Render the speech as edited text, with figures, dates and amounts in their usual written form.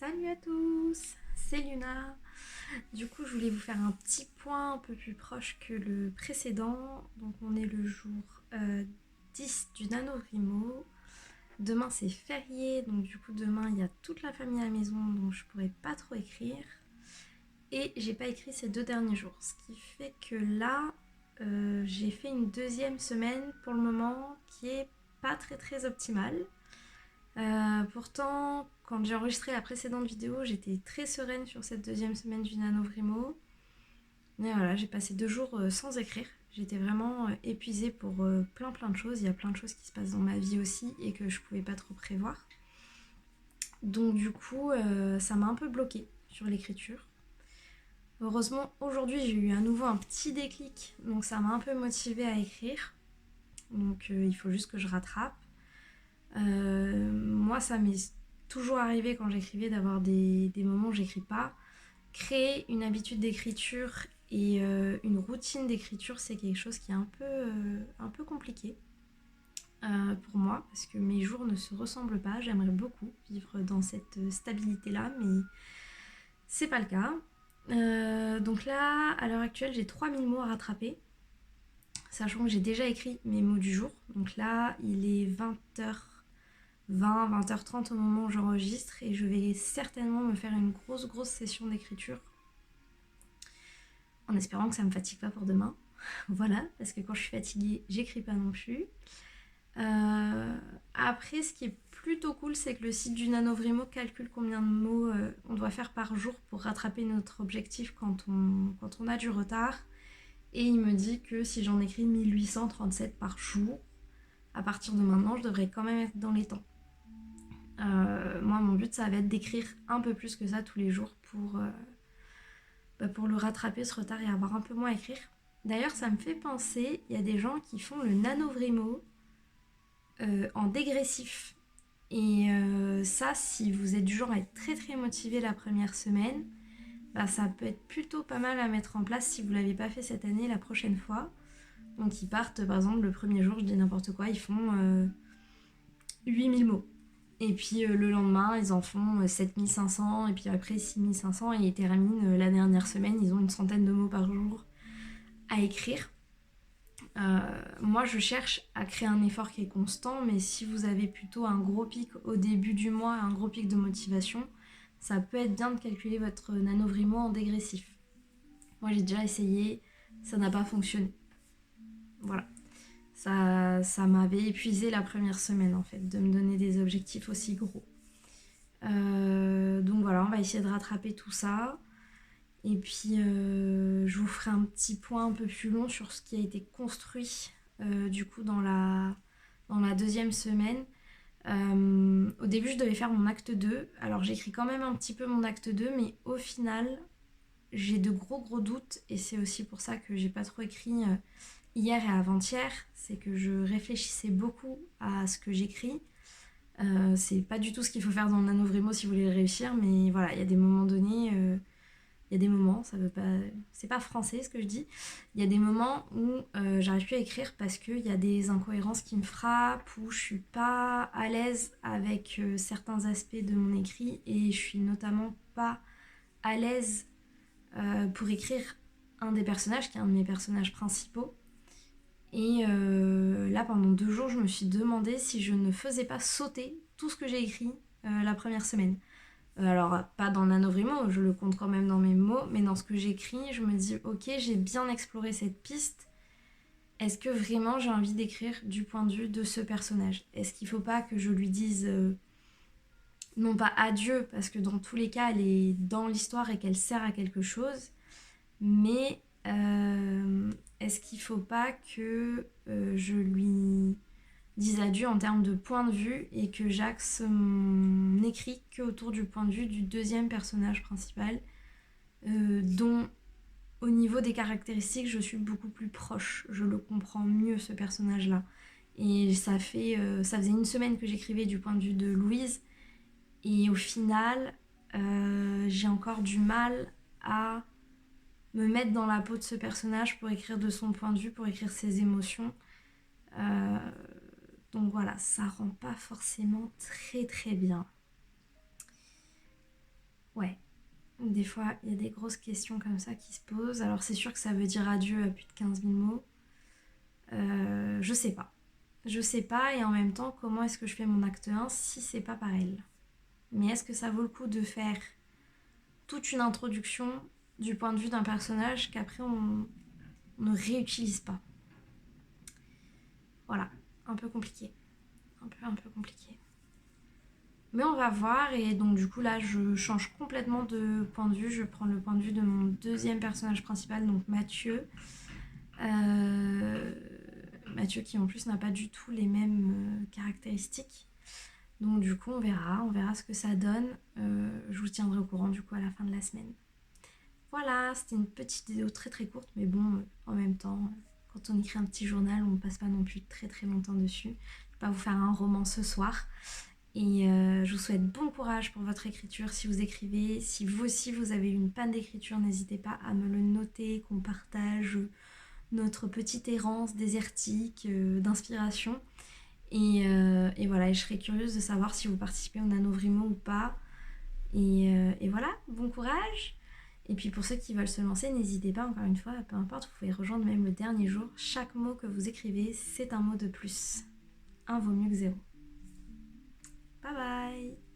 Salut à tous, c'est Luna. Du coup, je voulais vous faire un petit point un peu plus proche que le précédent. Donc, on est le jour 10 du NaNoWriMo. Demain, c'est férié, donc du coup, demain, il y a toute la famille à la maison, donc je pourrais pas trop écrire. Et j'ai pas écrit ces 2 derniers jours, ce qui fait que là, j'ai fait une deuxième semaine pour le moment qui est pas très optimale. Pourtant, quand j'ai enregistré la précédente vidéo, j'étais très sereine sur cette deuxième semaine du NaNoWriMo. Mais voilà, j'ai passé 2 jours sans écrire. J'étais vraiment épuisée pour plein de choses. Il y a plein de choses qui se passent dans ma vie aussi et que je pouvais pas trop prévoir. Donc du coup, ça m'a un peu bloquée sur l'écriture. Heureusement, aujourd'hui, j'ai eu à nouveau un petit déclic. Donc ça m'a un peu motivée à écrire. Donc il faut juste que je rattrape. Moi, ça m'est toujours arrivé quand j'écrivais d'avoir des moments où j'écris pas. Créer une habitude d'écriture et une routine d'écriture, c'est quelque chose qui est un peu compliqué pour moi parce que mes jours ne se ressemblent pas. J'aimerais beaucoup vivre dans cette stabilité-là, mais c'est pas le cas. Donc là, à l'heure actuelle, j'ai 3000 mots à rattraper, sachant que j'ai déjà écrit mes mots du jour. Donc là, il est 20h20, 20h30 au moment où j'enregistre et je vais certainement me faire une grosse session d'écriture en espérant que ça me fatigue pas pour demain. Voilà, parce que quand je suis fatiguée, j'écris pas non plus. Après, ce qui est plutôt cool, c'est que le site du NaNoWriMo calcule combien de mots on doit faire par jour pour rattraper notre objectif quand on a du retard. Et il me dit que si j'en écris 1837 par jour, à partir de maintenant, je devrais quand même être dans les temps. Moi, mon but, ça va être d'écrire un peu plus que ça tous les jours pour le rattraper ce retard et avoir un peu moins à écrire. D'ailleurs, ça me fait penser, il y a des gens qui font le NaNoWriMo en dégressif. Et ça, si vous êtes du genre à être très motivé la première semaine, bah, ça peut être plutôt pas mal à mettre en place si vous ne l'avez pas fait cette année la prochaine fois. Donc ils partent, par exemple, le premier jour, je dis n'importe quoi, ils font 8000 mots. Et puis le lendemain, ils en font 7500, et puis après 6500, et ils terminent la dernière semaine, ils ont une centaine de mots par jour à écrire. Moi, je cherche à créer un effort qui est constant, mais si vous avez plutôt un gros pic au début du mois, un gros pic de motivation, ça peut être bien de calculer votre NaNoWriMo en dégressif. Moi, j'ai déjà essayé, ça n'a pas fonctionné. Voilà. Ça m'avait épuisé la première semaine, en fait, de me donner des objectifs aussi gros. Donc voilà, on va essayer de rattraper tout ça. Et puis, je vous ferai un petit point un peu plus long sur ce qui a été construit du coup dans la deuxième semaine. Au début, je devais faire mon acte 2. Alors, j'écris quand même un petit peu mon acte 2, mais au final, j'ai de gros doutes. Et c'est aussi pour ça que j'ai pas trop écrit hier et avant-hier. C'est que je réfléchissais beaucoup à ce que j'écris. C'est pas du tout ce qu'il faut faire dans le NaNoWriMo si vous voulez réussir, mais voilà, il y a des moments donnés. Il y a des moments, ça veut pas, c'est pas français ce que je dis. Il y a des moments où j'arrive plus à écrire parce qu'il y a des incohérences qui me frappent, où je suis pas à l'aise avec certains aspects de mon écrit et je suis notamment pas à l'aise pour écrire un des personnages qui est un de mes personnages principaux. Et là, pendant 2 jours, je me suis demandé si je ne faisais pas sauter tout ce que j'ai écrit la première semaine. Alors, pas dans le NaNoWriMo, je le compte quand même dans mes mots, mais dans ce que j'écris, je me dis, ok, j'ai bien exploré cette piste. Est-ce que vraiment j'ai envie d'écrire du point de vue de ce personnage? Est-ce qu'il ne faut pas que je lui dise, non pas adieu, parce que dans tous les cas, elle est dans l'histoire et qu'elle sert à quelque chose, mais est-ce qu'il ne faut pas que je lui dise adieu en termes de point de vue et que j'axe mon écrit que autour du point de vue du deuxième personnage principal, dont au niveau des caractéristiques je suis beaucoup plus proche, je le comprends mieux ce personnage là. Et ça faisait une semaine que j'écrivais du point de vue de Louise et au final j'ai encore du mal à me mettre dans la peau de ce personnage pour écrire de son point de vue, pour écrire ses émotions. Donc voilà, ça rend pas forcément très bien. Ouais, des fois, il y a des grosses questions comme ça qui se posent. Alors, c'est sûr que ça veut dire adieu à plus de 15 000 mots. Je sais pas. Je sais pas, et en même temps, comment est-ce que je fais mon acte 1 si c'est pas par elle? Mais est-ce que ça vaut le coup de faire toute une introduction du point de vue d'un personnage qu'après on ne réutilise pas? Voilà, un peu compliqué. Un peu compliqué. Mais on va voir, et donc du coup là je change complètement de point de vue. Je prends le point de vue de mon deuxième personnage principal, donc Mathieu. Euh, Mathieu qui en plus n'a pas du tout les mêmes caractéristiques. Donc du coup on verra ce que ça donne. Je vous tiendrai au courant du coup à la fin de la semaine. Voilà, c'était une petite vidéo très très courte, mais bon, en même temps, quand on écrit un petit journal, on ne passe pas non plus très très longtemps dessus. Je ne vais pas vous faire un roman ce soir. Et je vous souhaite bon courage pour votre écriture si vous écrivez. Si vous aussi vous avez une panne d'écriture, n'hésitez pas à me le noter, qu'on partage notre petite errance désertique d'inspiration. Et voilà, je serais curieuse de savoir si vous participez au NaNoWriMo ou pas. Et voilà, bon courage. Et puis pour ceux qui veulent se lancer, n'hésitez pas, encore une fois, peu importe, vous pouvez rejoindre même le dernier jour. Chaque mot que vous écrivez, c'est un mot de plus. Un vaut mieux que zéro. Bye bye.